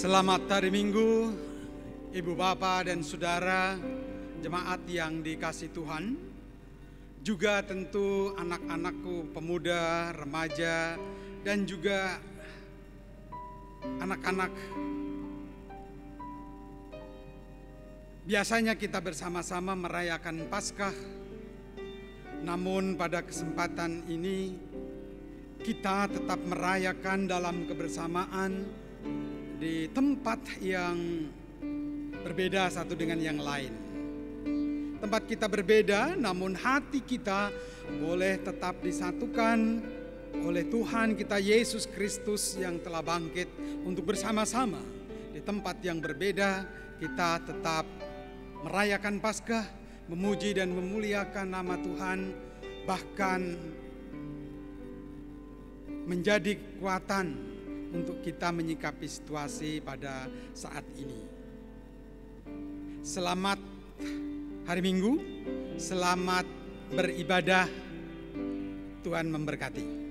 Selamat hari Minggu, Ibu Bapak dan Saudara, jemaat yang dikasihi Tuhan. Juga tentu anak-anakku, pemuda, remaja, dan juga anak-anak. Biasanya kita bersama-sama merayakan Paskah, namun pada kesempatan ini kita tetap merayakan dalam kebersamaan di tempat yang berbeda satu dengan yang lain. Tempat kita berbeda, namun hati kita boleh tetap disatukan oleh Tuhan kita Yesus Kristus yang telah bangkit untuk bersama-sama. Di tempat yang berbeda, kita tetap merayakan Paskah, memuji dan memuliakan nama Tuhan, bahkan menjadi kekuatan untuk kita menyikapi situasi pada saat ini. Selamat hari Minggu, selamat beribadah, Tuhan memberkati.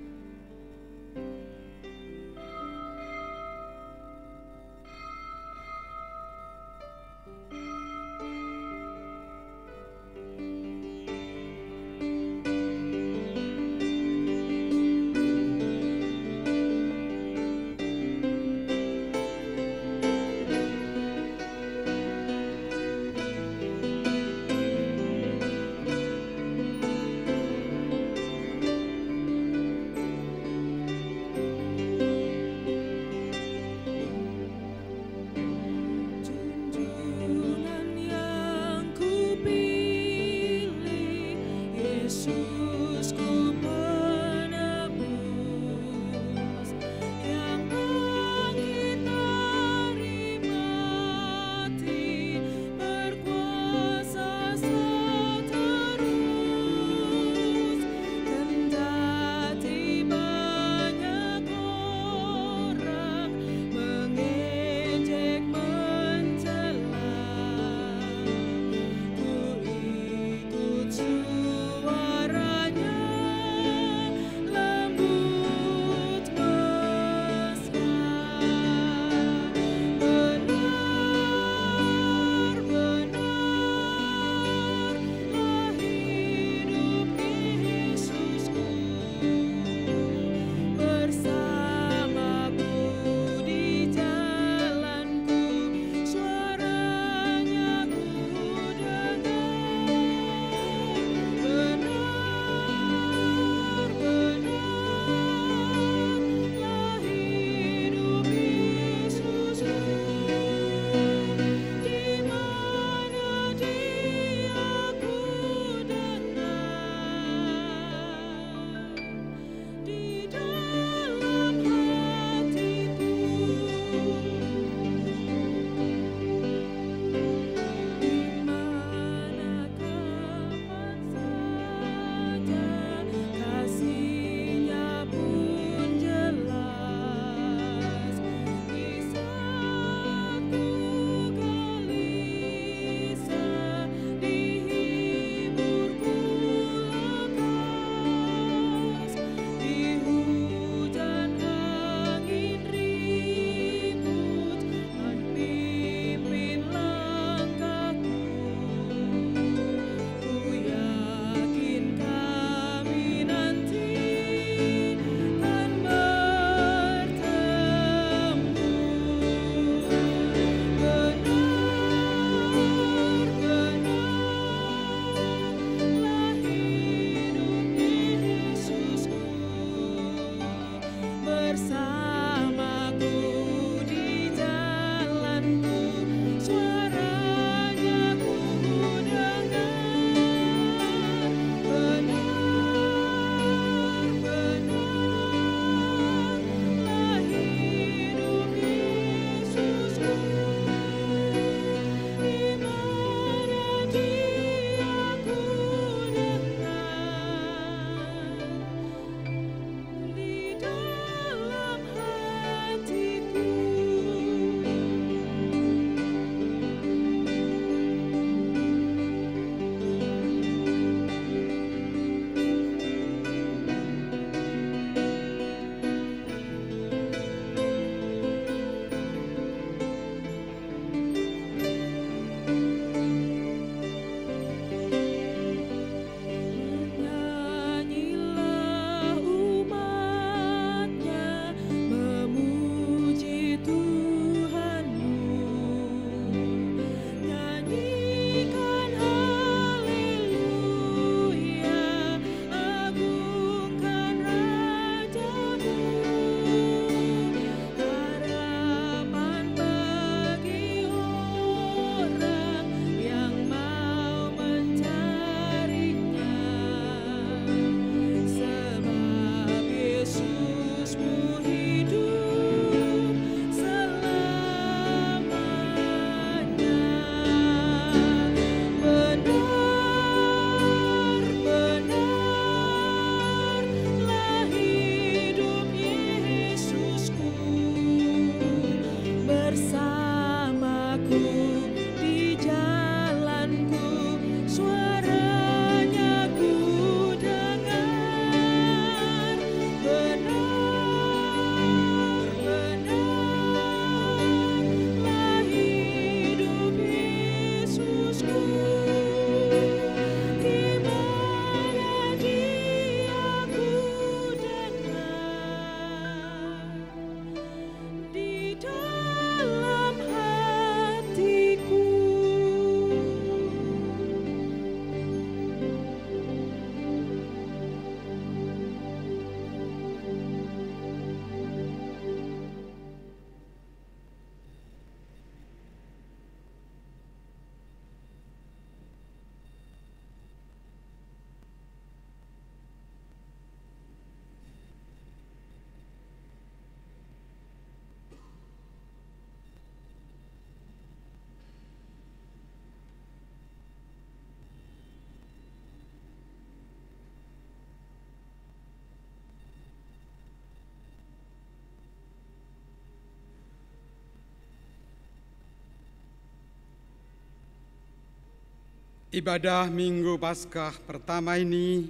Ibadah Minggu Paskah pertama ini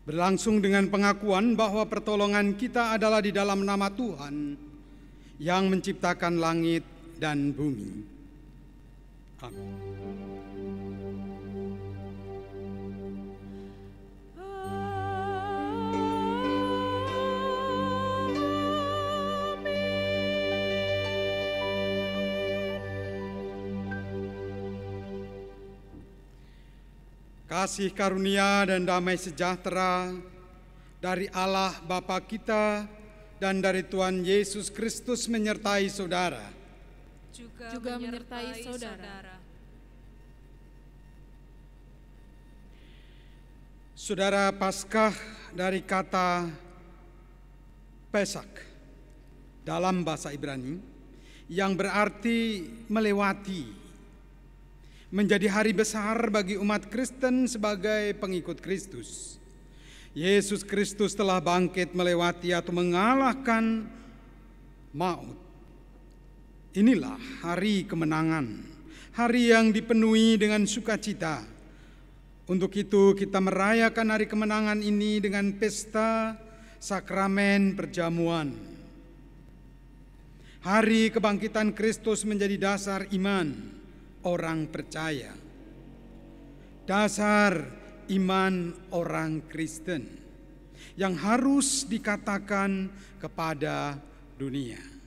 berlangsung dengan pengakuan bahwa pertolongan kita adalah di dalam nama Tuhan yang menciptakan langit dan bumi. Amin. Kasih karunia dan damai sejahtera dari Allah Bapa kita dan dari Tuhan Yesus Kristus menyertai saudara. Juga menyertai saudara. Saudara, Paskah dari kata Pesak dalam bahasa Ibrani yang berarti melewati, menjadi hari besar bagi umat Kristen sebagai pengikut Kristus. Yesus Kristus telah bangkit melewati atau mengalahkan maut. Inilah hari kemenangan, hari yang dipenuhi dengan sukacita. Untuk itu kita merayakan hari kemenangan ini dengan pesta sakramen perjamuan. Hari kebangkitan Kristus menjadi dasar iman orang percaya, dasar iman orang Kristen yang harus dikatakan kepada dunia.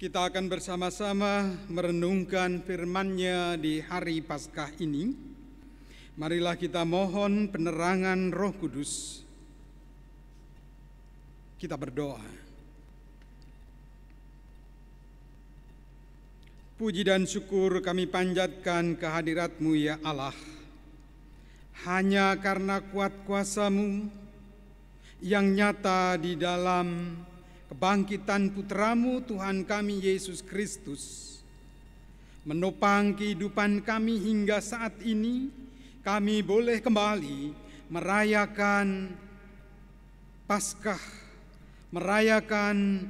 Kita akan bersama-sama merenungkan firman-Nya di hari Paskah ini. Marilah kita mohon penerangan Roh Kudus. Kita berdoa. Puji dan syukur kami panjatkan kehadirat-Mu ya Allah. Hanya karena kuat kuasa-Mu yang nyata di dalam kebangkitan Putra-Mu Tuhan kami Yesus Kristus menopang kehidupan kami hingga saat ini, kami boleh kembali merayakan Paskah, merayakan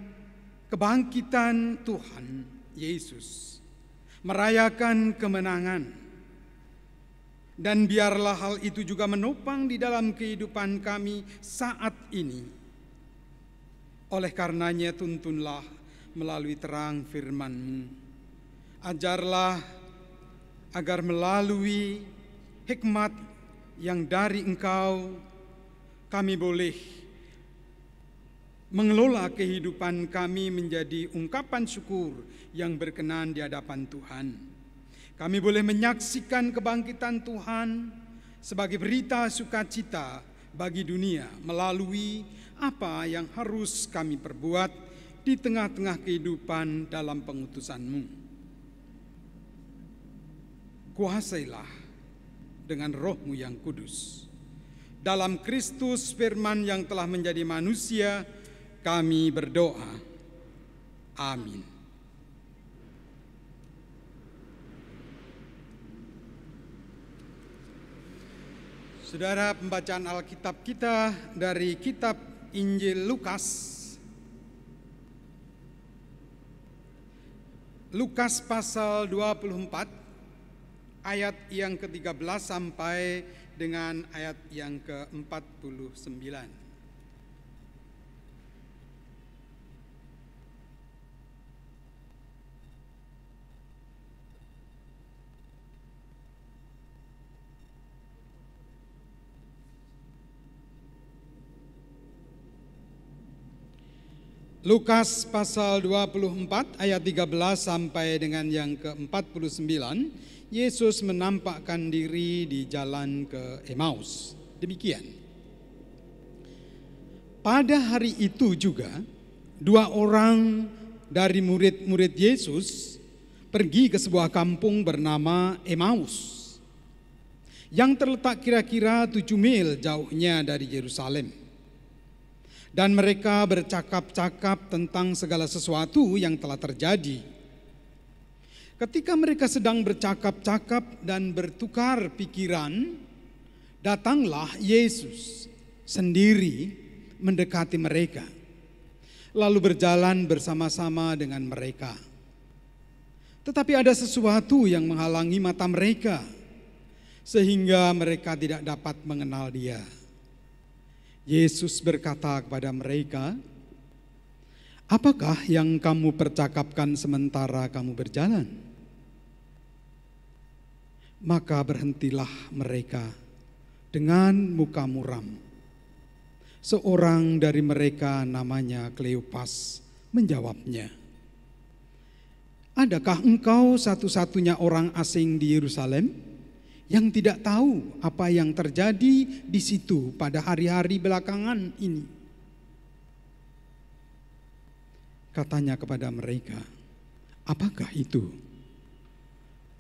kebangkitan Tuhan Yesus, merayakan kemenangan. Dan biarlah hal itu juga menopang di dalam kehidupan kami saat ini. Oleh karenanya tuntunlah melalui terang firman-Mu. Ajarlah agar melalui hikmat yang dari Engkau kami boleh mengelola kehidupan kami menjadi ungkapan syukur yang berkenan di hadapan Tuhan. Kami boleh menyaksikan kebangkitan Tuhan sebagai berita sukacita bagi dunia melalui apa yang harus kami perbuat di tengah-tengah kehidupan dalam pengutusan-Mu. Kuasailah dengan Roh-Mu yang kudus. Dalam Kristus firman yang telah menjadi manusia, kami berdoa. Amin. Saudara, pembacaan Alkitab kita dari kitab Injil Lukas. Lukas pasal 24 ayat yang ke-13 sampai dengan ayat yang ke-49. Lukas pasal 24 ayat 13 sampai dengan yang ke-49, Yesus menampakkan diri di jalan ke Emmaus. Demikian. Pada hari itu juga, 2 orang dari murid-murid Yesus pergi ke sebuah kampung bernama Emmaus, yang terletak kira-kira 7 mil jauhnya dari Yerusalem. Dan mereka bercakap-cakap tentang segala sesuatu yang telah terjadi. Ketika mereka sedang bercakap-cakap dan bertukar pikiran, datanglah Yesus sendiri mendekati mereka, lalu berjalan bersama-sama dengan mereka. Tetapi ada sesuatu yang menghalangi mata mereka, sehingga mereka tidak dapat mengenal Dia. Yesus berkata kepada mereka, "Apakah yang kamu percakapkan sementara kamu berjalan?" Maka berhentilah mereka dengan muka muram. Seorang dari mereka namanya Kleopas menjawabnya, "Adakah engkau satu-satunya orang asing di Yerusalem yang tidak tahu apa yang terjadi di situ pada hari-hari belakangan ini?" Katanya kepada mereka, "Apakah itu?"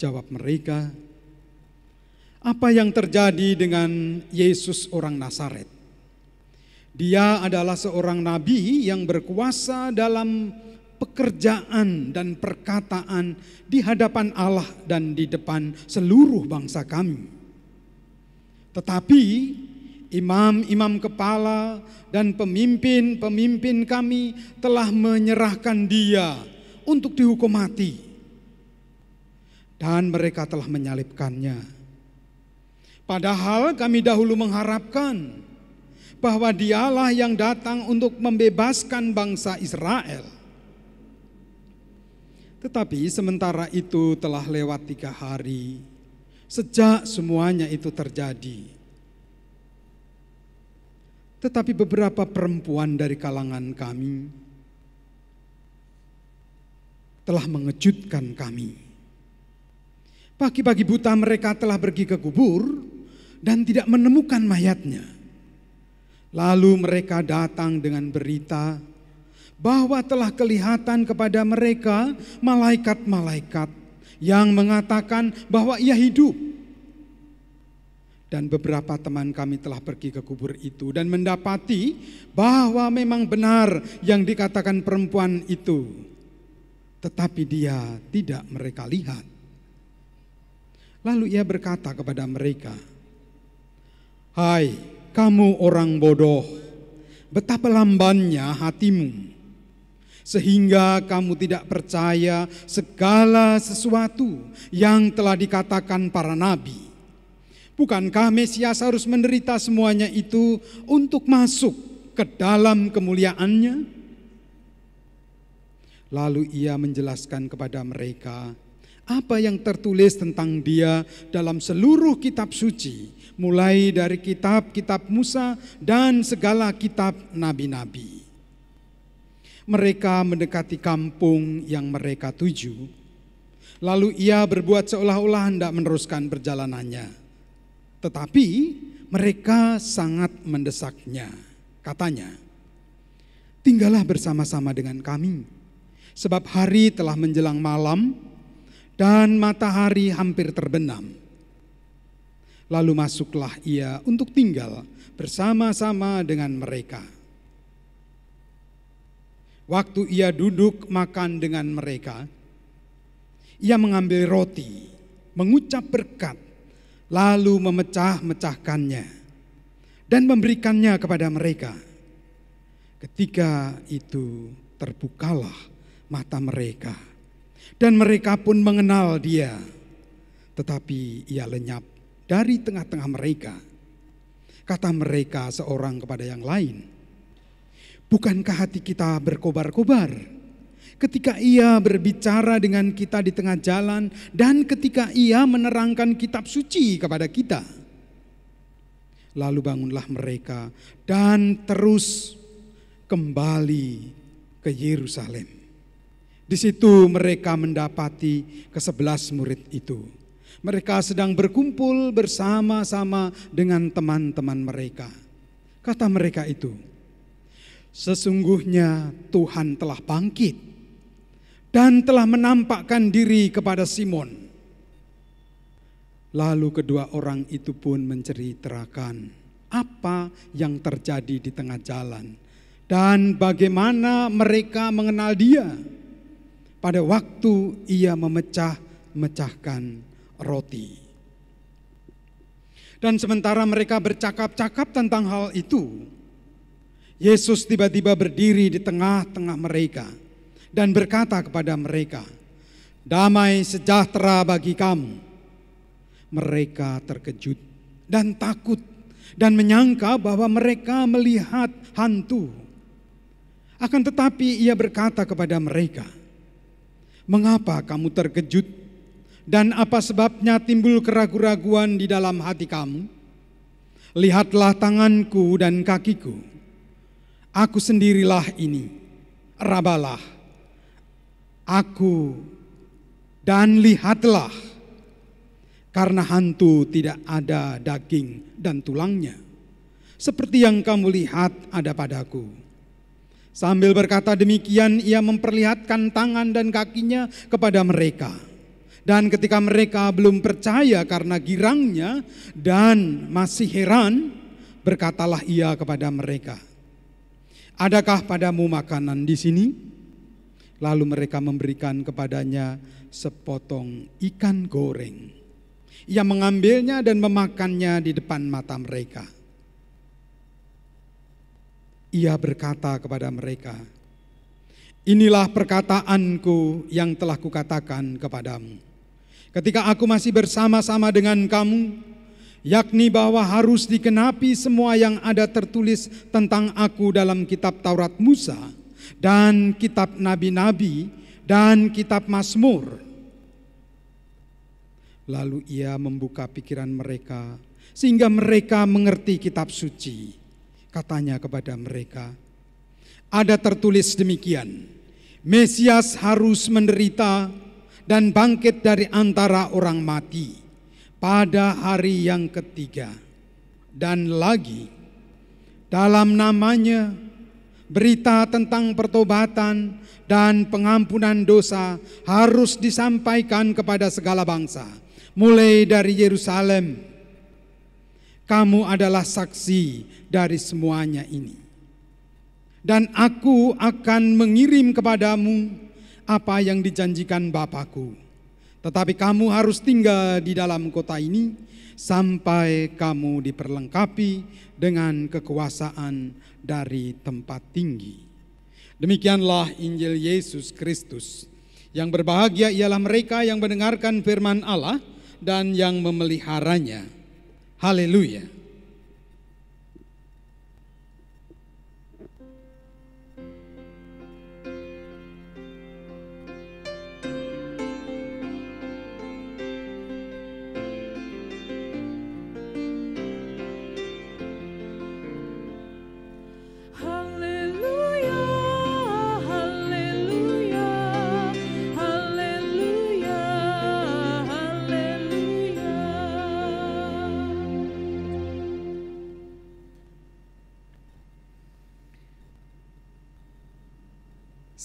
Jawab mereka, "Apa yang terjadi dengan Yesus orang Nazaret? Dia adalah seorang nabi yang berkuasa dalam pekerjaan dan perkataan di hadapan Allah dan di depan seluruh bangsa kami. Tetapi imam-imam kepala dan pemimpin-pemimpin kami telah menyerahkan Dia untuk dihukum mati. Dan mereka telah menyalibkannya. Padahal kami dahulu mengharapkan bahwa Dialah yang datang untuk membebaskan bangsa Israel. Tetapi sementara itu telah lewat 3 hari sejak semuanya itu terjadi. Tetapi beberapa perempuan dari kalangan kami telah mengejutkan kami. Pagi-pagi buta mereka telah pergi ke kubur dan tidak menemukan mayatnya. Lalu mereka datang dengan berita bahwa telah kelihatan kepada mereka malaikat-malaikat yang mengatakan bahwa Ia hidup. Dan beberapa teman kami telah pergi ke kubur itu dan mendapati bahwa memang benar yang dikatakan perempuan itu, tetapi dia tidak mereka lihat. Lalu ia berkata kepada mereka, "Hai kamu orang bodoh, betapa lambannya hatimu, sehingga kamu tidak percaya segala sesuatu yang telah dikatakan para nabi. Bukankah Mesias harus menderita semuanya itu untuk masuk ke dalam kemuliaannya?" Lalu ia menjelaskan kepada mereka apa yang tertulis tentang dia dalam seluruh kitab suci, mulai dari kitab-kitab Musa dan segala kitab nabi-nabi. Mereka mendekati kampung yang mereka tuju. Lalu ia berbuat seolah-olah hendak meneruskan perjalanannya. Tetapi mereka sangat mendesaknya. Katanya, "Tinggallah bersama-sama dengan kami, sebab hari telah menjelang malam dan matahari hampir terbenam." Lalu masuklah ia untuk tinggal bersama-sama dengan mereka. Waktu ia duduk makan dengan mereka, ia mengambil roti, mengucap berkat, lalu memecah-mecahkannya dan memberikannya kepada mereka. Ketika itu terbukalah mata mereka dan mereka pun mengenal dia, tetapi ia lenyap dari tengah-tengah mereka. Kata mereka seorang kepada yang lain, "Bukankah hati kita berkobar-kobar ketika ia berbicara dengan kita di tengah jalan dan ketika ia menerangkan kitab suci kepada kita?" Lalu bangunlah mereka dan terus kembali ke Yerusalem. Di situ mereka mendapati ke-11 murid itu. Mereka sedang berkumpul bersama-sama dengan teman-teman mereka. Kata mereka itu, "Sesungguhnya Tuhan telah bangkit dan telah menampakkan diri kepada Simon." Lalu kedua orang itu pun menceritakan apa yang terjadi di tengah jalan dan bagaimana mereka mengenal dia pada waktu ia memecah-mecahkan roti. Dan sementara mereka bercakap-cakap tentang hal itu, Yesus tiba-tiba berdiri di tengah-tengah mereka dan berkata kepada mereka, "Damai sejahtera bagi kamu." Mereka terkejut dan takut dan menyangka bahwa mereka melihat hantu. Akan tetapi ia berkata kepada mereka, "Mengapa kamu terkejut? Dan apa sebabnya timbul keraguan-raguan di dalam hati kamu? Lihatlah tanganku dan kakiku. Aku sendirilah ini. Rabalah aku dan lihatlah, karena hantu tidak ada daging dan tulangnya, seperti yang kamu lihat ada padaku." Sambil berkata demikian, ia memperlihatkan tangan dan kakinya kepada mereka. Dan ketika mereka belum percaya karena girangnya dan masih heran, berkatalah ia kepada mereka, "Adakah padamu makanan di sini?" Lalu mereka memberikan kepadanya sepotong ikan goreng. Ia mengambilnya dan memakannya di depan mata mereka. Ia berkata kepada mereka, "Inilah perkataanku yang telah kukatakan kepadamu ketika aku masih bersama-sama dengan kamu, yakni bahwa harus dikenapi semua yang ada tertulis tentang aku dalam kitab Taurat Musa dan kitab nabi-nabi dan kitab Mazmur." Lalu ia membuka pikiran mereka sehingga mereka mengerti kitab suci. Katanya kepada mereka, "Ada tertulis demikian, Mesias harus menderita dan bangkit dari antara orang mati pada hari yang ketiga. Dan lagi, dalam namanya berita tentang pertobatan dan pengampunan dosa harus disampaikan kepada segala bangsa, mulai dari Yerusalem. Kamu adalah saksi dari semuanya ini. Dan aku akan mengirim kepadamu apa yang dijanjikan Bapa-Ku. Tetapi kamu harus tinggal di dalam kota ini sampai kamu diperlengkapi dengan kekuasaan dari tempat tinggi. Demikianlah Injil Yesus Kristus. Yang berbahagia ialah mereka yang mendengarkan firman Allah dan yang memeliharanya. Haleluya.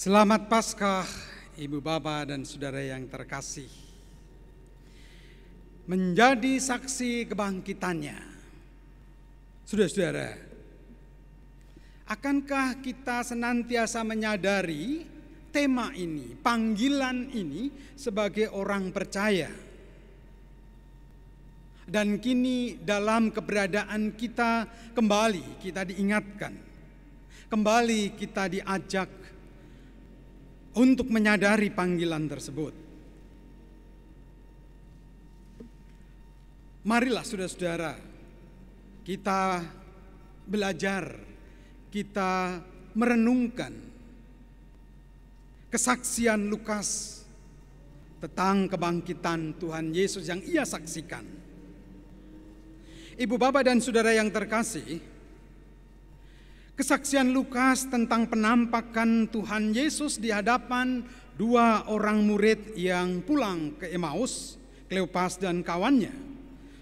Selamat Paskah, Ibu Bapak dan Saudara yang terkasih. Menjadi saksi kebangkitannya. Saudara-saudara, akankah kita senantiasa menyadari tema ini, panggilan ini sebagai orang percaya? Dan kini dalam keberadaan kita kembali kita diingatkan, kembali kita diajak untuk menyadari panggilan tersebut. Marilah saudara-saudara, kita belajar, kita merenungkan kesaksian Lukas tentang kebangkitan Tuhan Yesus yang ia saksikan. Ibu Bapak dan Saudara yang terkasih, kesaksian Lukas tentang penampakan Tuhan Yesus di hadapan dua orang murid yang pulang ke Emmaus, Kleopas dan kawannya.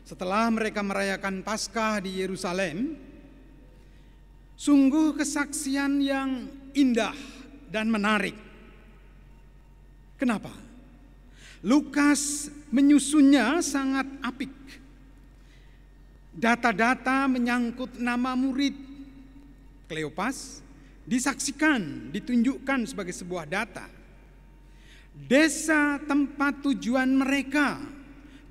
Setelah mereka merayakan Paskah di Yerusalem, sungguh kesaksian yang indah dan menarik. Kenapa? Lukas menyusunnya sangat apik. Data-data menyangkut nama murid Kleopas disaksikan, ditunjukkan sebagai sebuah data. Desa tempat tujuan mereka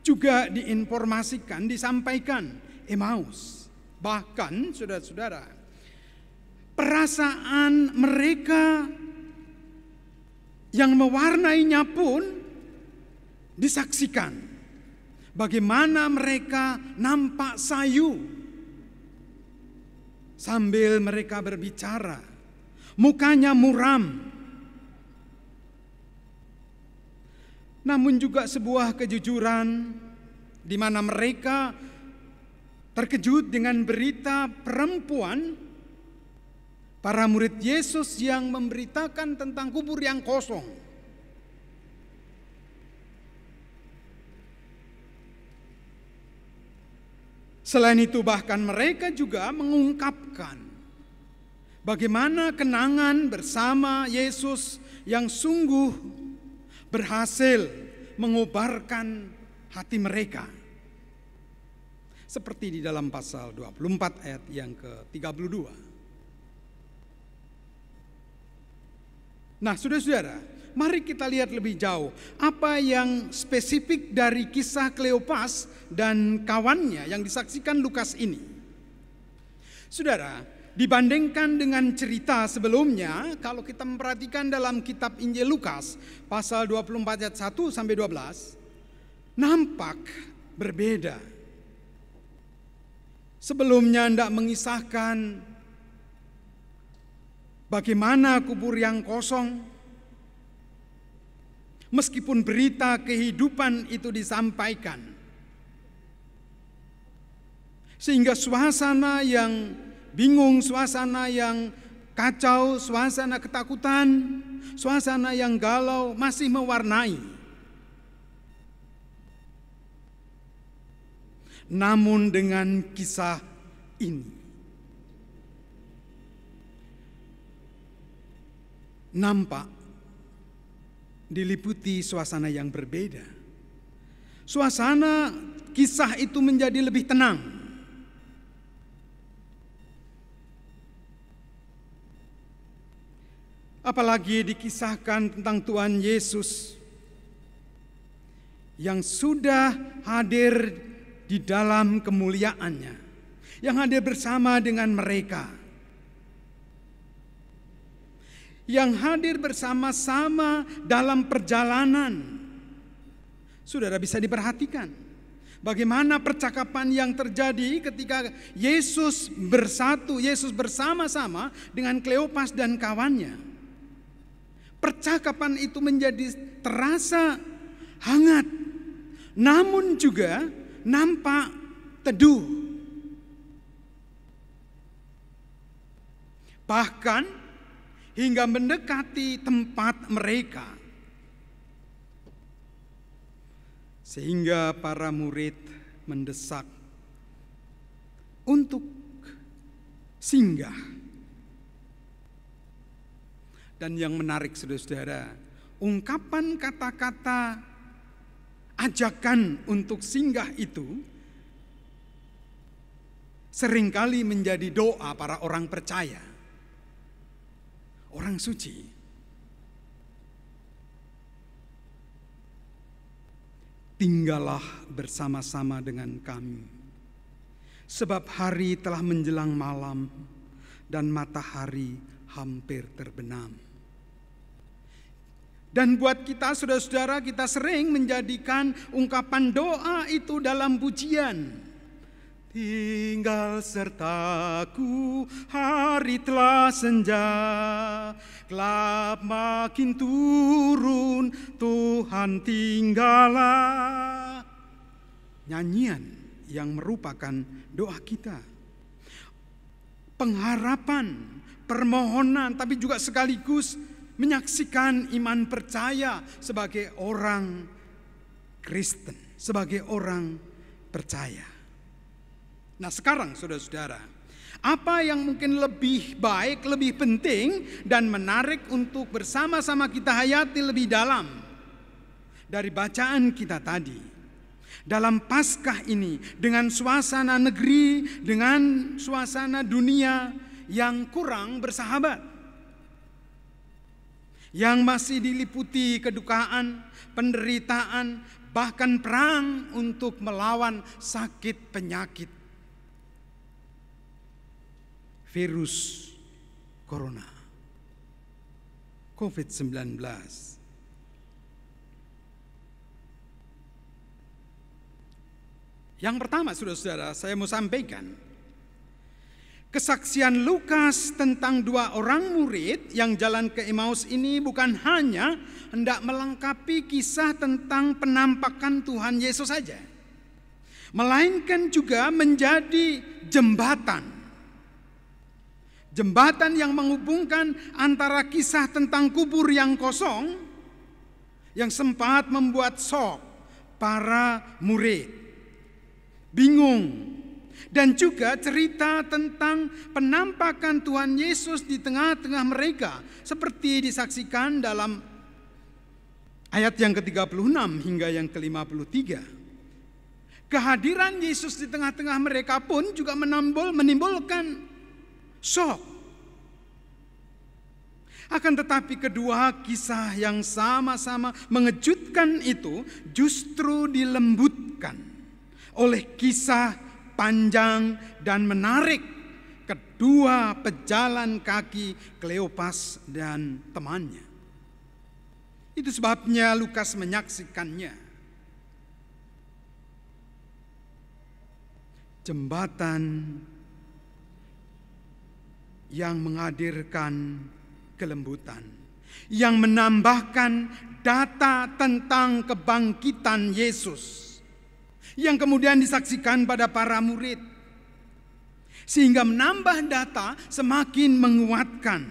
juga diinformasikan, disampaikan, Emmaus. Bahkan saudara-saudara, perasaan mereka yang mewarnainya pun disaksikan. Bagaimana mereka nampak sayu sambil mereka berbicara, mukanya muram. Namun juga sebuah kejujuran di mana mereka terkejut dengan berita perempuan, para murid Yesus yang memberitakan tentang kubur yang kosong. Selain itu bahkan mereka juga mengungkapkan bagaimana kenangan bersama Yesus yang sungguh berhasil mengobarkan hati mereka. Seperti di dalam pasal 24 ayat yang ke-32. Nah, saudara-saudara, mari kita lihat lebih jauh apa yang spesifik dari kisah Kleopas dan kawannya yang disaksikan Lukas ini. Saudara, dibandingkan dengan cerita sebelumnya, kalau kita memperhatikan dalam kitab Injil Lukas pasal 24 ayat 1 sampai 12, nampak berbeda. Sebelumnya hendak mengisahkan bagaimana kubur yang kosong, meskipun berita kehidupan itu disampaikan, sehingga suasana yang bingung, suasana yang kacau, suasana ketakutan, suasana yang galau masih mewarnai. Namun dengan kisah ini, nampak diliputi suasana yang berbeda. Suasana kisah itu menjadi lebih tenang, Apalagi dikisahkan tentang Tuhan Yesus yang sudah hadir di dalam kemuliaannya, yang hadir bersama dengan mereka, yang hadir bersama-sama dalam perjalanan. Saudara bisa diperhatikan bagaimana percakapan yang terjadi ketika Yesus bersatu, Yesus bersama-sama dengan Kleopas dan kawannya. Percakapan itu menjadi terasa hangat, namun juga nampak teduh. Bahkan hingga mendekati tempat mereka, sehingga para murid mendesak untuk singgah. Dan yang menarik saudara-saudara, ungkapan kata-kata ajakan untuk singgah itu seringkali menjadi doa para orang percaya, orang suci. Tinggallah bersama-sama dengan kami, sebab hari telah menjelang malam dan matahari hampir terbenam. Dan buat kita saudara-saudara, kita sering menjadikan ungkapan doa itu dalam pujian. Tinggal sertaku, hari telah senja, gelap makin turun, Tuhan tinggallah. Nyanyian yang merupakan doa kita. Pengharapan, permohonan, tapi juga sekaligus menyaksikan iman percaya sebagai orang Kristen, sebagai orang percaya. Nah sekarang saudara-saudara, apa yang mungkin lebih baik, lebih penting dan menarik untuk bersama-sama kita hayati lebih dalam dari bacaan kita tadi. Dalam Paskah ini, dengan suasana negeri, dengan suasana dunia yang kurang bersahabat, yang masih diliputi kedukaan, penderitaan, bahkan perang untuk melawan sakit penyakit virus corona, COVID-19. Yang pertama saudara-saudara, saya mau sampaikan kesaksian Lukas tentang dua orang murid yang jalan ke Emmaus ini bukan hanya hendak melengkapi kisah tentang penampakan Tuhan Yesus saja, melainkan juga menjadi jembatan. Jembatan yang menghubungkan antara kisah tentang kubur yang kosong yang sempat membuat shock para murid, bingung, dan juga cerita tentang penampakan Tuhan Yesus di tengah-tengah mereka seperti disaksikan dalam ayat yang ke-36 hingga yang ke-53. Kehadiran Yesus di tengah-tengah mereka pun juga menimbulkan shock. Akan tetapi kedua kisah yang sama-sama mengejutkan itu justru dilembutkan oleh kisah panjang dan menarik kedua pejalan kaki Kleopas dan temannya. Itu sebabnya Lukas menyaksikannya. Jembatan yang menghadirkan kelembutan, yang menambahkan data tentang kebangkitan Yesus, yang kemudian disaksikan pada para murid, sehingga menambah data semakin menguatkan.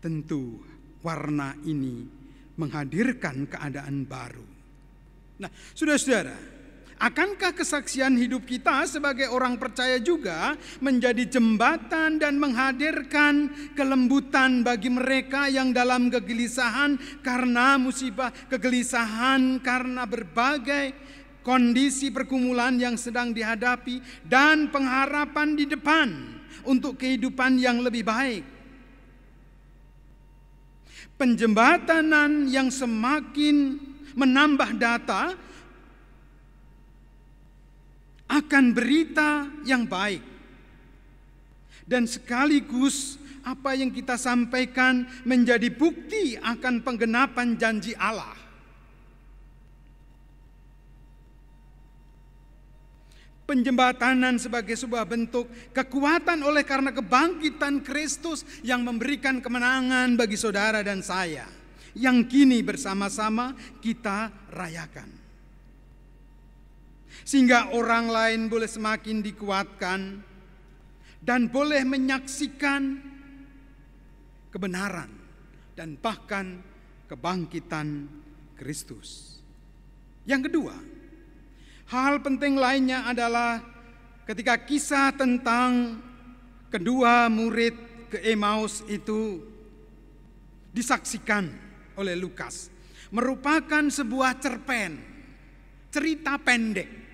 Tentu warna ini menghadirkan keadaan baru. Nah, saudara-saudara, akankah kesaksian hidup kita sebagai orang percaya juga menjadi jembatan dan menghadirkan kelembutan bagi mereka yang dalam kegelisahan karena musibah, kegelisahan karena berbagai kondisi pergumulan yang sedang dihadapi, dan pengharapan di depan untuk kehidupan yang lebih baik. Penjembatanan yang semakin menambah data akan berita yang baik. Dan sekaligus apa yang kita sampaikan menjadi bukti akan penggenapan janji Allah. Penjembatanan sebagai sebuah bentuk kekuatan oleh karena kebangkitan Kristus yang memberikan kemenangan bagi saudara dan saya, yang kini bersama-sama kita rayakan. Sehingga orang lain boleh semakin dikuatkan dan boleh menyaksikan kebenaran dan bahkan kebangkitan Kristus. Yang kedua, hal penting lainnya adalah ketika kisah tentang kedua murid ke Emmaus itu disaksikan oleh Lukas, merupakan sebuah cerpen, cerita pendek.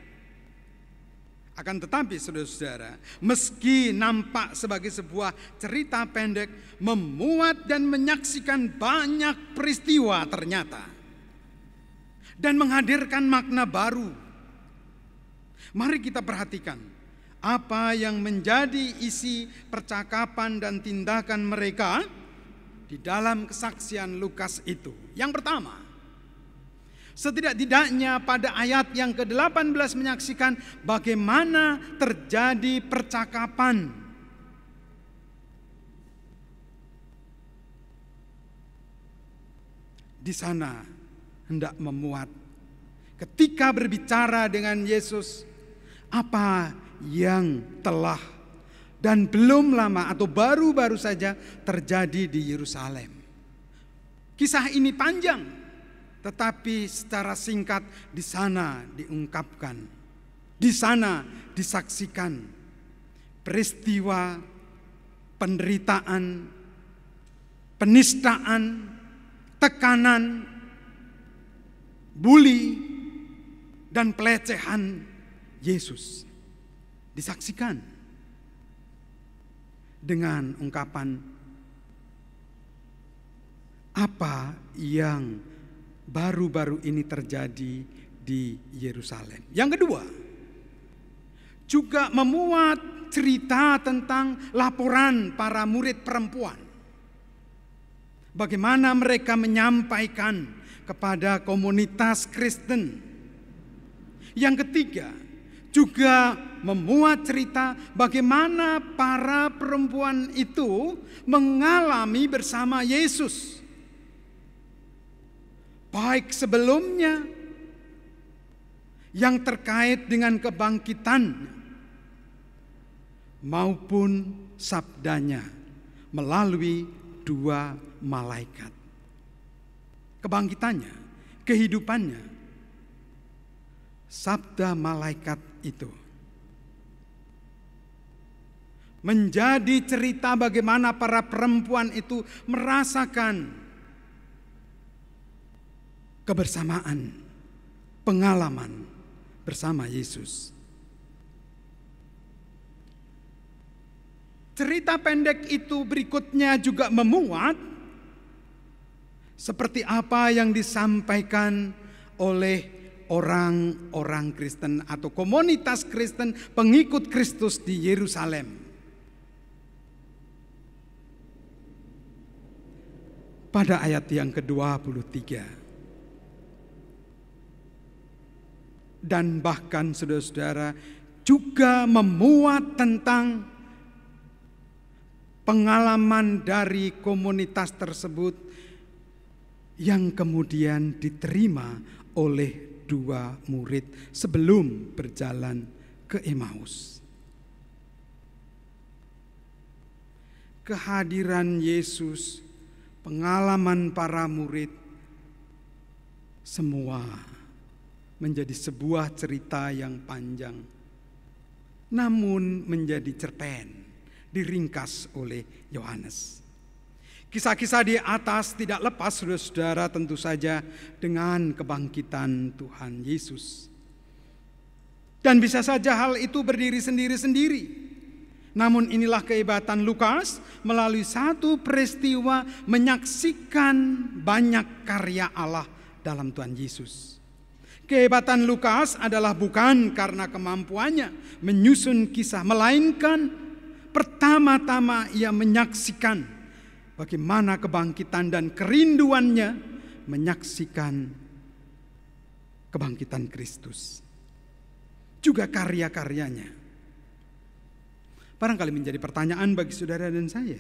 Akan tetapi saudara-saudara, meski nampak sebagai sebuah cerita pendek, memuat dan menyaksikan banyak peristiwa ternyata, dan menghadirkan makna baru. Mari kita perhatikan apa yang menjadi isi percakapan dan tindakan mereka di dalam kesaksian Lukas itu. Yang pertama, setidak-tidaknya pada ayat yang ke-18 menyaksikan bagaimana terjadi percakapan. Di sana hendak memuat ketika berbicara dengan Yesus apa yang telah dan belum lama atau baru-baru saja terjadi di Yerusalem. Kisah ini panjang, tetapi secara singkat di sana diungkapkan, di sana disaksikan peristiwa penderitaan, penistaan, tekanan, bully, dan pelecehan Yesus. Disaksikan dengan ungkapan apa yang baru-baru ini terjadi di Yerusalem. Yang kedua, juga memuat cerita tentang laporan para murid perempuan. Bagaimana mereka menyampaikan kepada komunitas Kristen. Yang ketiga, juga memuat cerita bagaimana para perempuan itu mengalami bersama Yesus, baik sebelumnya yang terkait dengan kebangkitan maupun sabdanya melalui dua malaikat. Kebangkitannya, kehidupannya, sabda malaikat itu menjadi cerita bagaimana para perempuan itu merasakan kebersamaan, pengalaman bersama Yesus. Cerita pendek itu berikutnya juga memuat seperti apa yang disampaikan oleh orang-orang Kristen atau komunitas Kristen pengikut Kristus di Yerusalem. Pada ayat yang ke-23. Dan bahkan saudara-saudara juga memuat tentang pengalaman dari komunitas tersebut yang kemudian diterima oleh dua murid sebelum berjalan ke Emmaus. Kehadiran Yesus, pengalaman para murid, semua menjadi sebuah cerita yang panjang, namun menjadi cerpen diringkas oleh Yohanes. Kisah-kisah di atas tidak lepas, saudara-saudara, tentu saja dengan kebangkitan Tuhan Yesus. Dan bisa saja hal itu berdiri sendiri-sendiri. Namun inilah kehebatan Lukas, melalui satu peristiwa menyaksikan banyak karya Allah dalam Tuhan Yesus. Kehebatan Lukas adalah bukan karena kemampuannya menyusun kisah, melainkan pertama-tama ia menyaksikan bagaimana kebangkitan dan kerinduannya menyaksikan kebangkitan Kristus. Juga karya-karyanya. Barangkali menjadi pertanyaan bagi saudara dan saya.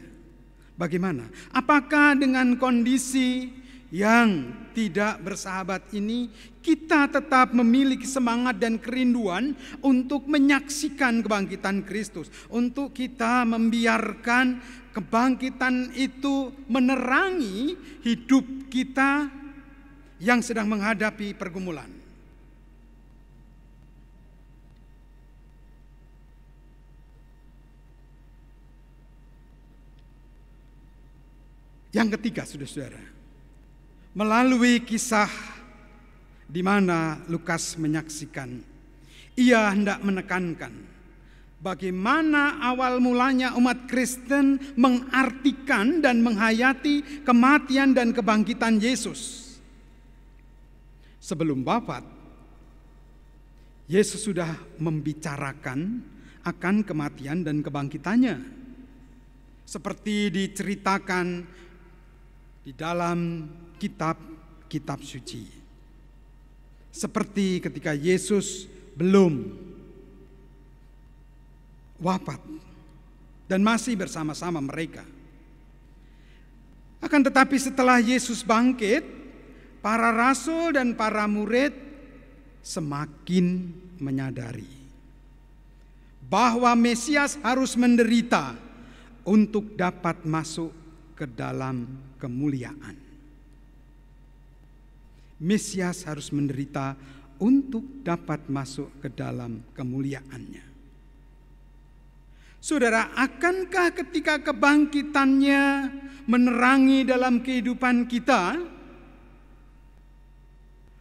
Bagaimana? Apakah dengan kondisi yang tidak bersahabat ini kita tetap memiliki semangat dan kerinduan untuk menyaksikan kebangkitan Kristus, untuk kita membiarkan kebangkitan itu menerangi hidup kita yang sedang menghadapi pergumulan? Yang ketiga, saudara-saudara, melalui kisah di mana Lukas menyaksikan, ia hendak menekankan bagaimana awal mulanya umat Kristen mengartikan dan menghayati kematian dan kebangkitan Yesus. Sebelum wafat, Yesus sudah membicarakan akan kematian dan kebangkitannya, seperti diceritakan di dalam kitab suci. Seperti ketika Yesus belum wafat dan masih bersama-sama mereka. Akan tetapi setelah Yesus bangkit, para rasul dan para murid semakin menyadari bahwa Mesias harus menderita untuk dapat masuk ke dalam kemuliaan. Mesias harus menderita untuk dapat masuk ke dalam kemuliaannya. Saudara, akankah ketika kebangkitannya menerangi dalam kehidupan kita,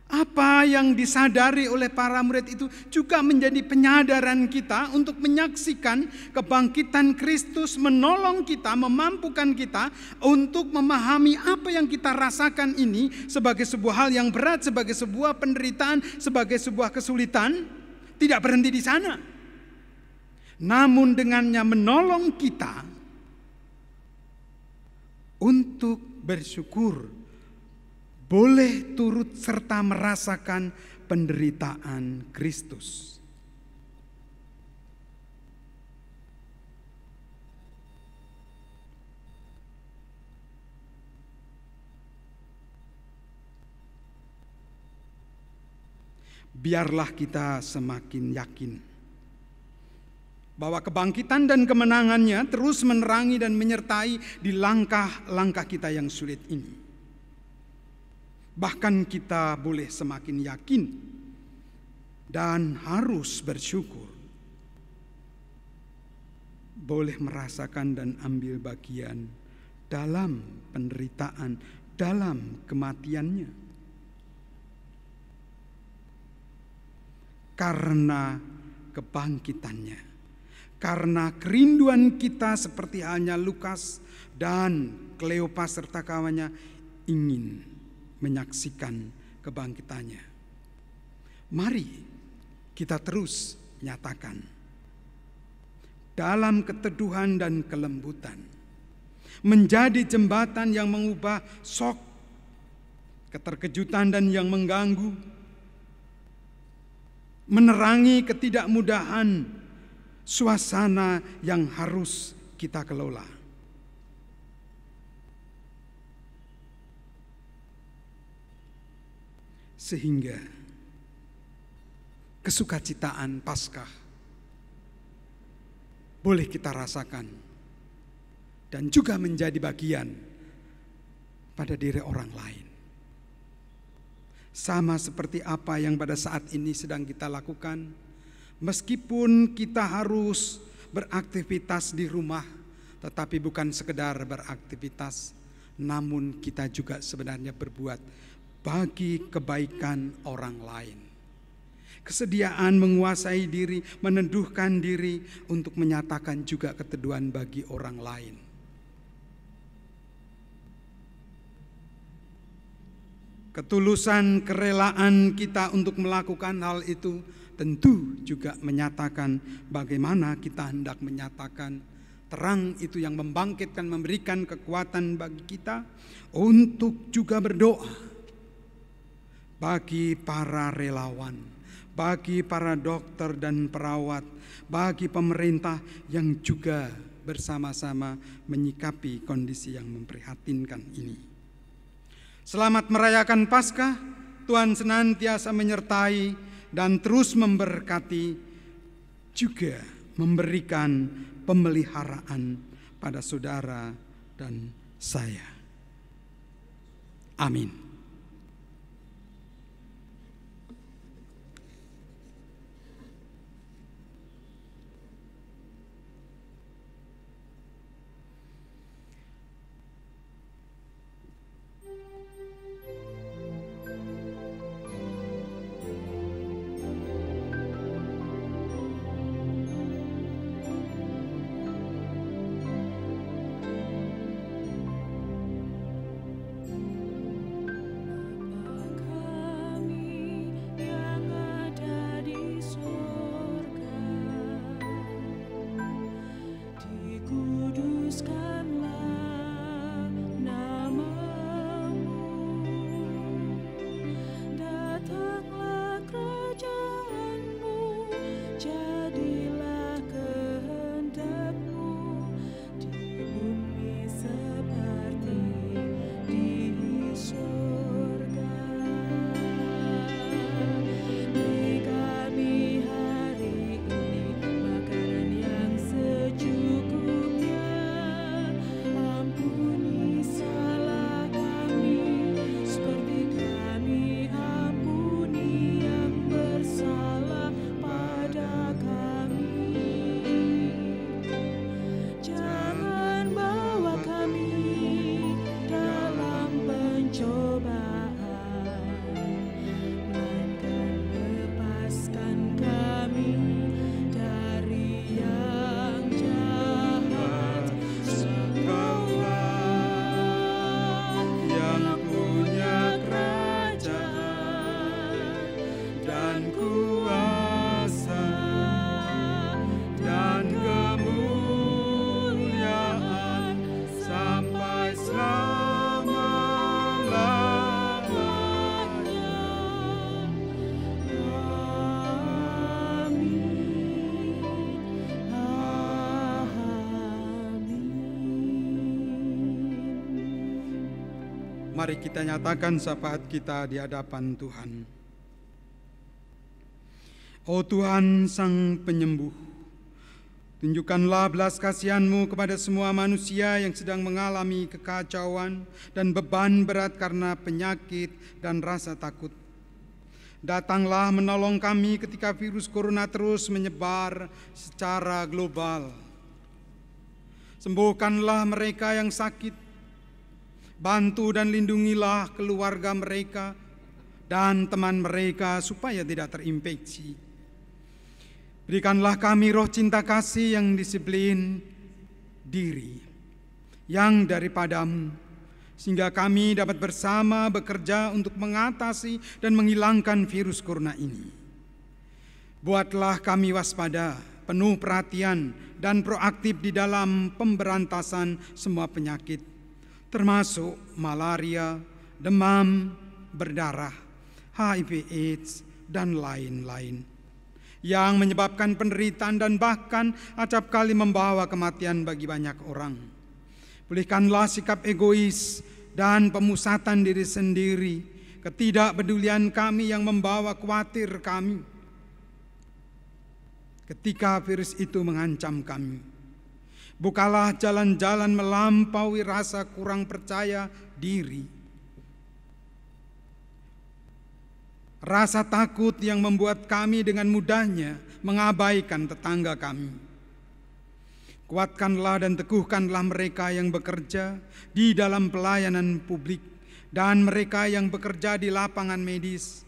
apa yang disadari oleh para murid itu juga menjadi penyadaran kita untuk menyaksikan kebangkitan Kristus, menolong kita, memampukan kita untuk memahami apa yang kita rasakan ini sebagai sebuah hal yang berat, sebagai sebuah penderitaan, sebagai sebuah kesulitan. Tidak berhenti di sana, namun dengannya menolong kita untuk bersyukur, boleh turut serta merasakan penderitaan Kristus. Biarlah kita semakin yakin bahwa kebangkitan dan kemenangannya terus menerangi dan menyertai di langkah-langkah kita yang sulit ini. Bahkan kita boleh semakin yakin dan harus bersyukur, boleh merasakan dan ambil bagian dalam penderitaan, dalam kematiannya. Karena kebangkitannya, karena kerinduan kita seperti halnya Lukas dan Kleopas serta kawannya ingin menyaksikan kebangkitannya. Mari kita terus nyatakan dalam keteduhan dan kelembutan, menjadi jembatan yang mengubah shock, keterkejutan dan yang mengganggu, menerangi ketidakmudahan suasana yang harus kita kelola. Sehingga kesukacitaan Paskah boleh kita rasakan dan juga menjadi bagian pada diri orang lain. Sama seperti apa yang pada saat ini sedang kita lakukan, meskipun kita harus beraktivitas di rumah, tetapi bukan sekedar beraktivitas, namun kita juga sebenarnya berbuat bagi kebaikan orang lain. kesediaan menguasai diri, meneduhkan diri untuk menyatakan juga keteduhan bagi orang lain. Ketulusan kerelaan kita untuk melakukan hal itu tentu juga menyatakan bagaimana kita hendak menyatakan terang itu yang membangkitkan, memberikan kekuatan bagi kita untuk juga berdoa bagi para relawan, bagi para dokter dan perawat, bagi pemerintah yang juga bersama-sama menyikapi kondisi yang memprihatinkan ini. Selamat merayakan Paskah, Tuhan senantiasa menyertai dan terus memberkati, juga memberikan pemeliharaan pada saudara dan saya. Amin. Mari kita nyatakan syafaat kita di hadapan Tuhan. Oh Tuhan Sang Penyembuh, tunjukkanlah belas kasihan-Mu kepada semua manusia yang sedang mengalami kekacauan dan beban berat karena penyakit dan rasa takut. Datanglah menolong kami ketika virus corona terus menyebar secara global. Sembuhkanlah mereka yang sakit, bantu dan lindungilah keluarga mereka dan teman mereka supaya tidak terinfeksi. Berikanlah kami roh cinta kasih yang disiplin diri, yang daripadamu, sehingga kami dapat bersama bekerja untuk mengatasi dan menghilangkan virus corona ini. Buatlah kami waspada, penuh perhatian dan proaktif di dalam pemberantasan semua penyakit, termasuk malaria, demam berdarah, HIV/AIDS, dan lain-lain, yang menyebabkan penderitaan dan bahkan acap kali membawa kematian bagi banyak orang. Pulihkanlah sikap egois dan pemusatan diri sendiri, ketidakpedulian kami yang membawa khawatir kami ketika virus itu mengancam kami. Bukalah jalan-jalan melampaui rasa kurang percaya diri, rasa takut yang membuat kami dengan mudahnya mengabaikan tetangga kami. Kuatkanlah dan teguhkanlah mereka yang bekerja di dalam pelayanan publik dan mereka yang bekerja di lapangan medis,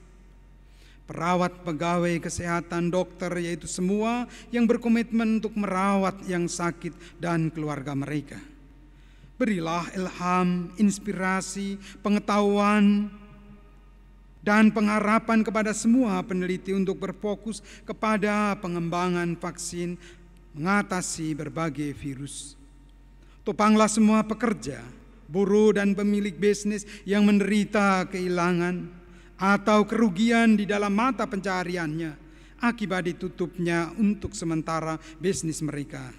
perawat, pegawai kesehatan, dokter, yaitu semua yang berkomitmen untuk merawat yang sakit dan keluarga mereka. Berilah ilham, inspirasi, pengetahuan, dan pengharapan kepada semua peneliti untuk berfokus kepada pengembangan vaksin mengatasi berbagai virus. Topanglah semua pekerja, buruh dan pemilik bisnis yang menderita kehilangan atau kerugian di dalam mata pencahariannya akibat ditutupnya untuk sementara bisnis mereka.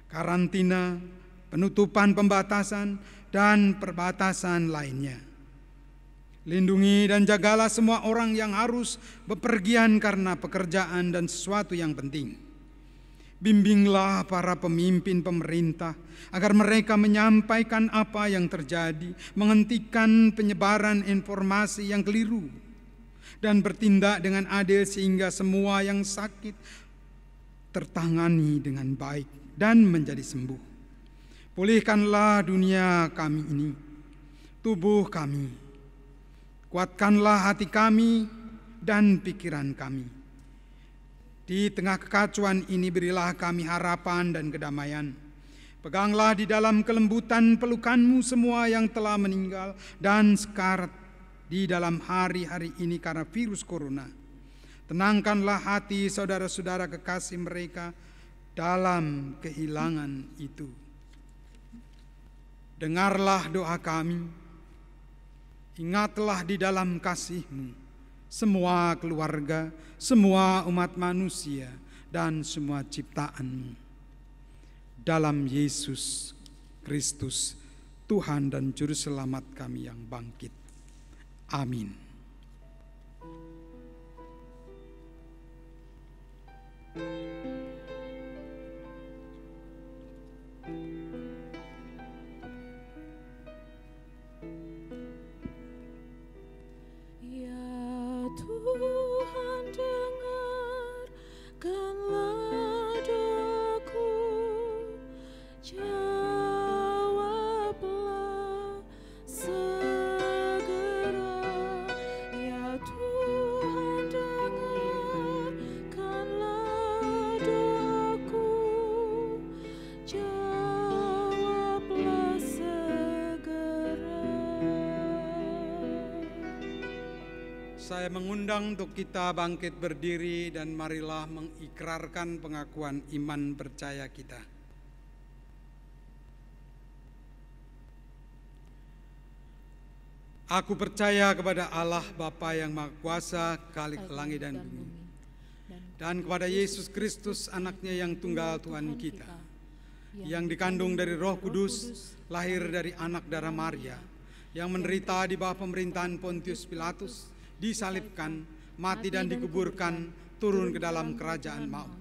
Karantina, penutupan, pembatasan, dan perbatasan lainnya. Lindungi dan jagalah semua orang yang harus bepergian karena pekerjaan dan sesuatu yang penting. Bimbinglah para pemimpin pemerintah agar mereka menyampaikan apa yang terjadi, menghentikan penyebaran informasi yang keliru, dan bertindak dengan adil sehingga semua yang sakit tertangani dengan baik dan menjadi sembuh. Pulihkanlah dunia kami ini, tubuh kami, kuatkanlah hati kami dan pikiran kami. Di tengah kekacauan ini berilah kami harapan dan kedamaian. Peganglah di dalam kelembutan pelukan-Mu semua yang telah meninggal dan sekarat di dalam hari-hari ini karena virus corona. Tenangkanlah hati saudara-saudara kekasih mereka dalam kehilangan itu. Dengarlah doa kami, ingatlah di dalam kasih-Mu semua keluarga, semua umat manusia, dan semua ciptaan-Mu. Dalam Yesus Kristus, Tuhan dan Juru Selamat kami yang bangkit. Amin. Tuhan, dengarkanlah doaku, jawablah segera. Ya Tuhan, dengarkanlah doaku, jawablah segera. Saya mengundang untuk kita bangkit berdiri dan marilah mengikrarkan pengakuan iman percaya kita. Aku percaya kepada Allah Bapa yang Maha Kuasa, Khalik langit dan bumi, dan kepada Yesus Kristus anaknya yang tunggal Tuhan kita, yang dikandung dari Roh Kudus, lahir dari anak darah Maria, yang menderita di bawah pemerintahan Pontius Pilatus, disalibkan, mati dan dikuburkan, turun ke dalam kerajaan maut.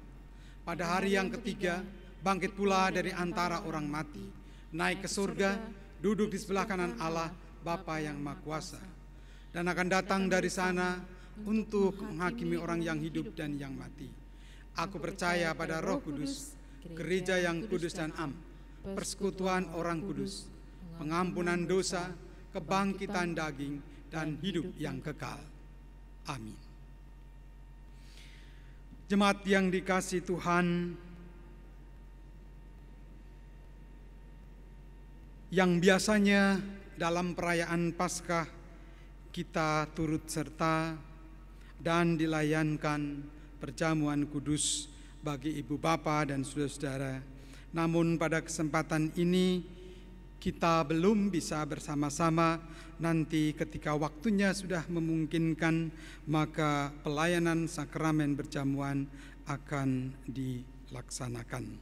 Pada hari yang ketiga, bangkit pula dari antara orang mati, naik ke surga, duduk di sebelah kanan Allah, Bapa yang Maha Kuasa, dan akan datang dari sana untuk menghakimi orang yang hidup dan yang mati. Aku percaya pada Roh Kudus, gereja yang kudus dan am, persekutuan orang kudus, pengampunan dosa, kebangkitan daging, dan hidup yang kekal. Amin. Jemaat yang dikasihi Tuhan, yang biasanya dalam perayaan Paskah kita turut serta dan dilayankan perjamuan kudus bagi ibu bapa dan saudara-saudara, namun pada kesempatan ini kita belum bisa bersama-sama. Nanti ketika waktunya sudah memungkinkan, maka pelayanan sakramen perjamuan akan dilaksanakan.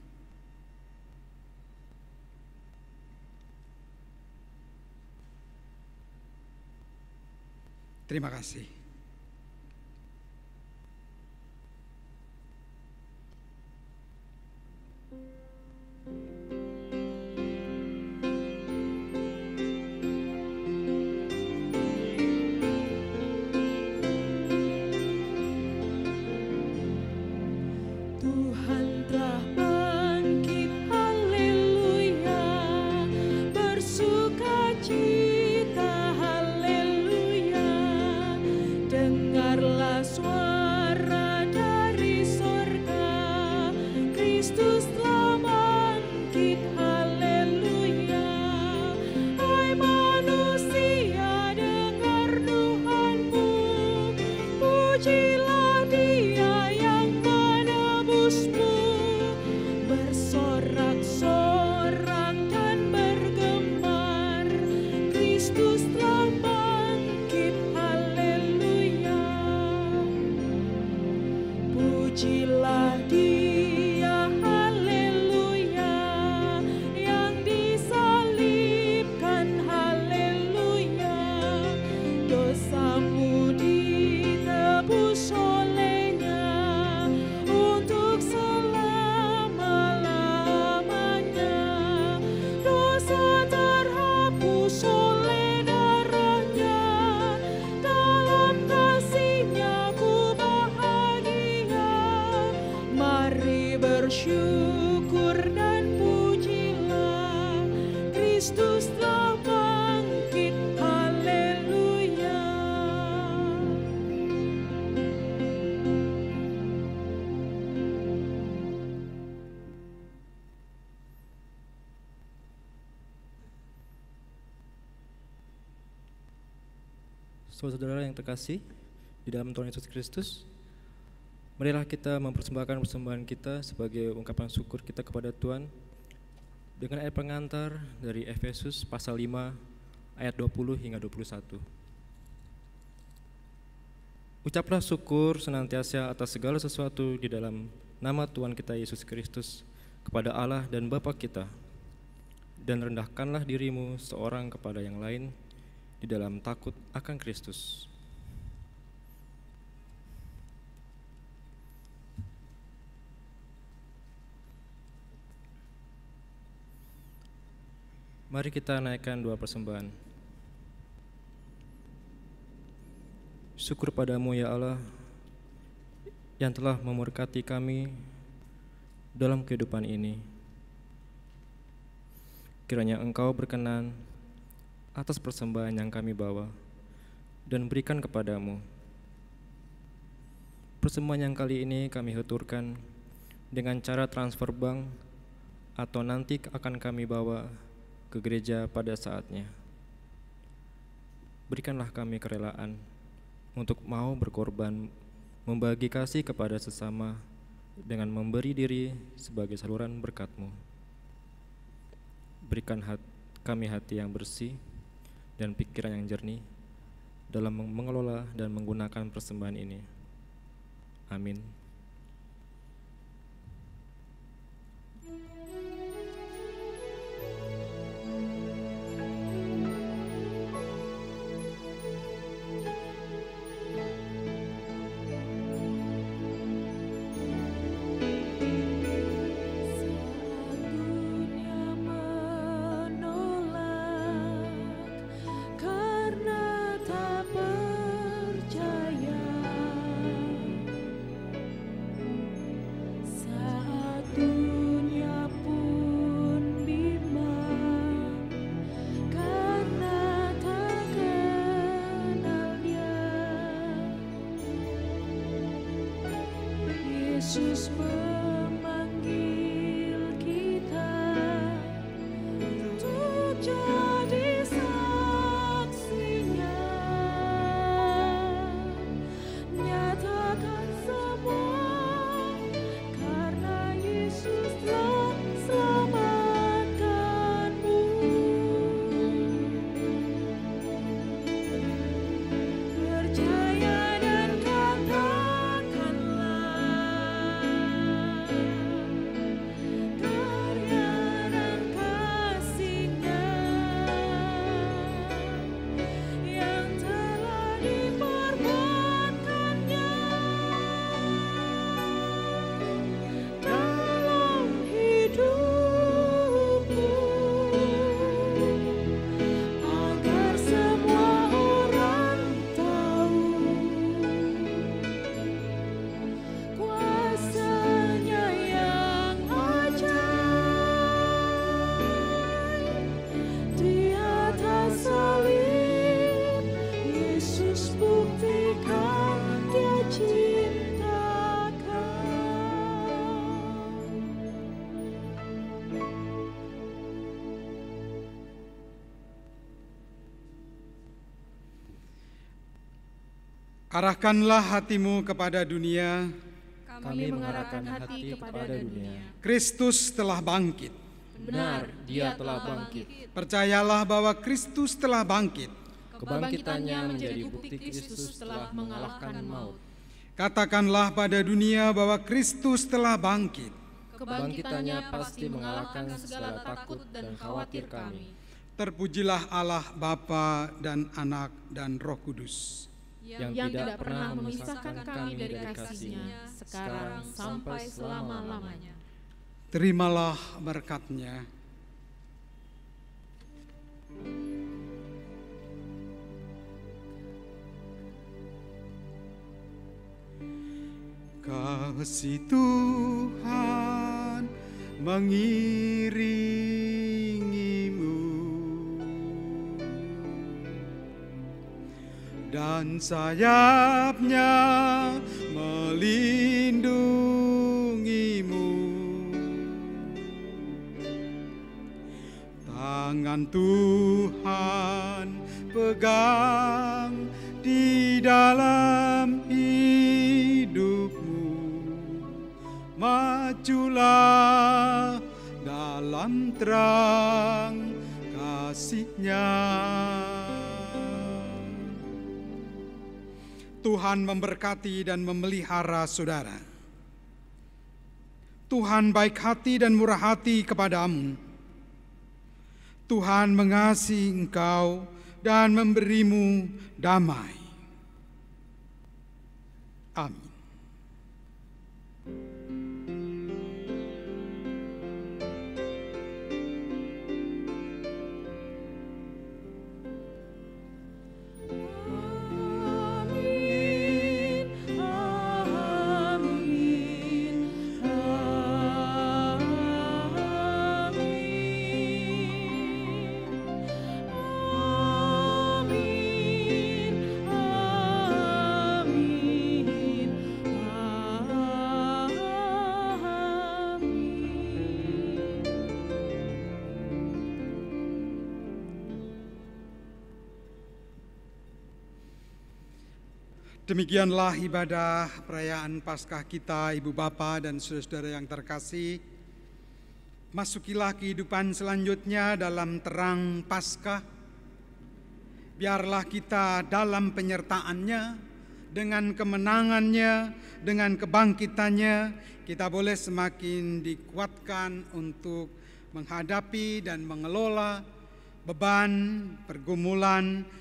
Terima kasih. syukur dan pujilah, Kristus telah bangkit, haleluya. Saudara-saudara yang terkasih di dalam Tuhan Yesus Kristus, marilah kita mempersembahkan persembahan kita sebagai ungkapan syukur kita kepada Tuhan dengan ayat pengantar dari Efesus pasal 5 ayat 20 hingga 21. Ucaplah syukur senantiasa atas segala sesuatu di dalam nama Tuhan kita Yesus Kristus kepada Allah dan Bapa kita, dan rendahkanlah dirimu seorang kepada yang lain di dalam takut akan Kristus. Mari kita naikkan dua persembahan. Syukur padamu ya Allah yang telah memberkati kami dalam kehidupan ini. Kiranya Engkau berkenan atas persembahan yang kami bawa dan berikan kepadamu. Persembahan yang kali ini kami haturkan dengan cara transfer bank atau nanti akan kami bawa ke gereja pada saatnya. Berikanlah kami kerelaan untuk mau berkorban, membagi kasih kepada sesama dengan memberi diri sebagai saluran berkat-Mu. Berikan kami hati yang bersih dan pikiran yang jernih dalam mengelola dan menggunakan persembahan ini. Amin. Yesus memanggil kita untuk jadi saksinya, nyatakan semua karena Yesus telah selamatkanmu. Percaya dan katakanlah karya dan kasih-Nya yang telah diperbuatkannya dalam hidupmu, agar semua orang tahu kuasa-Nya yang ajaib di atas salib. Yesus buktikan Dia cintakan. Arahkanlah hatimu kepada dunia, Kami mengarahkan hati kepada dunia. Kristus telah bangkit. Benar, Dia telah bangkit. Percayalah bahwa Kristus telah bangkit. Kebangkitannya menjadi bukti Kristus telah mengalahkan maut. Katakanlah pada dunia bahwa Kristus telah bangkit. Kebangkitannya pasti mengalahkan segala takut dan khawatir kami. Terpujilah Allah Bapa dan Anak dan Roh Kudus. Yang tidak pernah memisahkan kami dari kasih-Nya, sekarang sampai selama-lamanya. Terimalah berkat-Nya. Kasih Tuhan mengiringimu dan sayapnya melindungimu. Tangan Tuhan pegang di dalam hidupmu, majulah dalam terang kasih-Nya. Tuhan memberkati dan memelihara saudara. Tuhan baik hati dan murah hati kepadamu. Tuhan mengasihi engkau dan memberimu damai. Amin. Demikianlah ibadah perayaan Paskah kita, Ibu Bapa dan saudara-saudara yang terkasih. Masukilah kehidupan selanjutnya dalam terang Paskah. Biarlah kita dalam penyertaannya, dengan kemenangannya, dengan kebangkitannya, kita boleh semakin dikuatkan untuk menghadapi dan mengelola beban, pergumulan,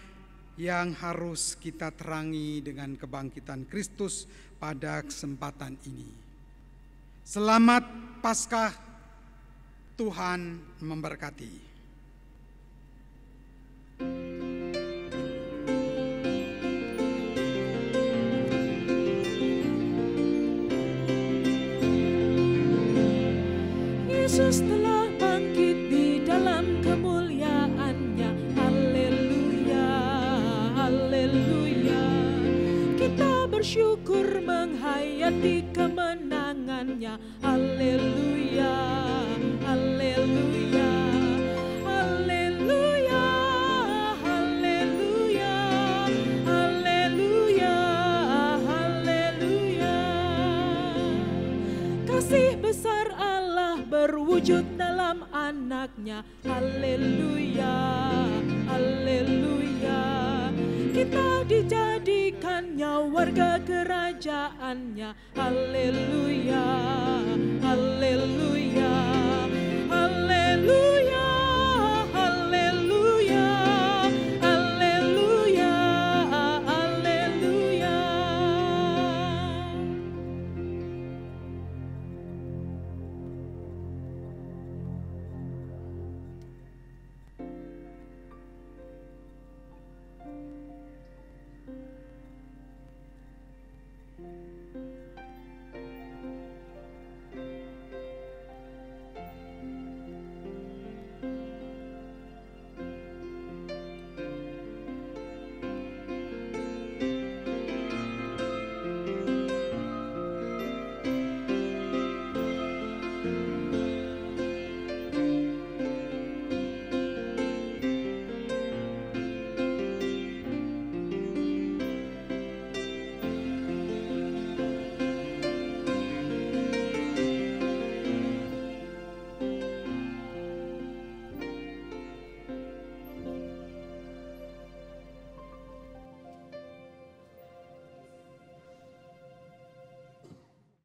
yang harus kita terangi dengan kebangkitan Kristus pada kesempatan ini. Selamat Paskah, Tuhan memberkati. Yesus telah bangkit di dalam kemuliaan-Nya. Haleluya, haleluya. Kita bersyukur menghayati kemenangan-Nya. Haleluya, haleluya. Haleluya, haleluya. Haleluya, haleluya. Kasih besar Allah berwujud dalam anak-Nya. Haleluya, haleluya. Kita dijadikannya warga kerajaan-Nya. Haleluya, haleluya.